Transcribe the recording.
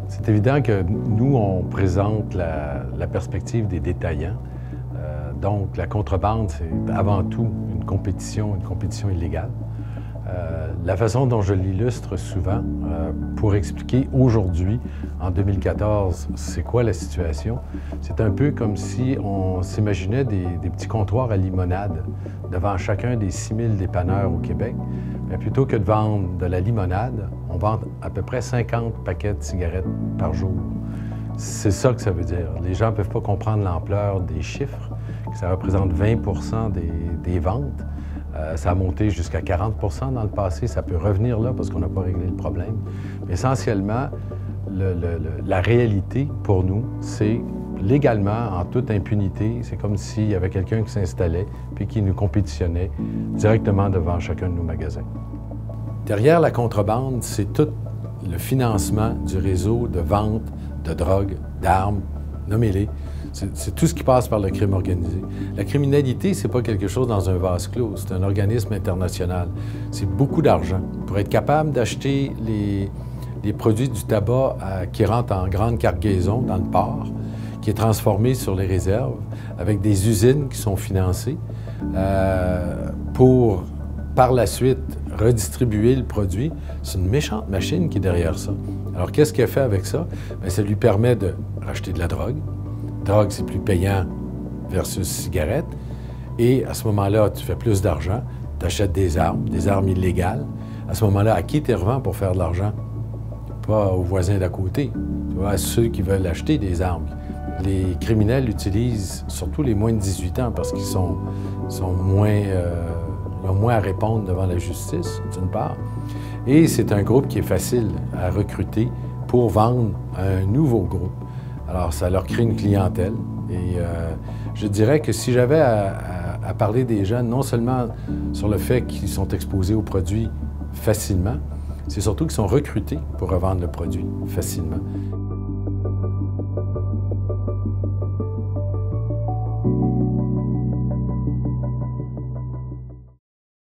C'est évident que nous, on présente la perspective des détaillants. Donc, la contrebande, c'est avant tout une compétition illégale. La façon dont je l'illustre souvent, pour expliquer aujourd'hui, en 2014, c'est quoi la situation, c'est un peu comme si on s'imaginait des petits comptoirs à limonade devant chacun des 6000 dépanneurs au Québec. Mais plutôt que de vendre de la limonade, on vend à peu près 50 paquets de cigarettes par jour. C'est ça que ça veut dire. Les gens ne peuvent pas comprendre l'ampleur des chiffres, que ça représente 20 des ventes. Ça a monté jusqu'à 40 dans le passé. Ça peut revenir là parce qu'on n'a pas réglé le problème. Mais essentiellement, la réalité pour nous, c'est légalement, en toute impunité, c'est comme s'il y avait quelqu'un qui s'installait puis qui nous compétitionnait directement devant chacun de nos magasins. Derrière la contrebande, c'est tout le financement du réseau de vente de drogue, d'armes, nommez-les. C'est tout ce qui passe par le crime organisé. La criminalité, c'est pas quelque chose dans un vase clos, c'est un organisme international. C'est beaucoup d'argent. Pour être capable d'acheter les produits du tabac qui rentrent en grande cargaison dans le port, qui est transformé sur les réserves, avec des usines qui sont financées, pour, par la suite, redistribuer le produit, c'est une méchante machine qui est derrière ça. Alors, qu'est-ce qu'elle fait avec ça? Bien, ça lui permet de racheter de la drogue. Drogue, c'est plus payant versus cigarette. Et à ce moment-là, tu fais plus d'argent, tu achètes des armes illégales. À ce moment-là, à qui tu revends pour faire de l'argent? Pas aux voisins d'à côté, tu vois, à ceux qui veulent acheter des armes. Les criminels utilisent surtout les moins de 18 ans parce qu'ils sont moins, ont moins à répondre devant la justice, d'une part. Et c'est un groupe qui est facile à recruter pour vendre à un nouveau groupe. Alors, ça leur crée une clientèle. Et je dirais que si j'avais à parler des jeunes, non seulement sur le fait qu'ils sont exposés aux produits facilement, c'est surtout qu'ils sont recrutés pour revendre le produit facilement.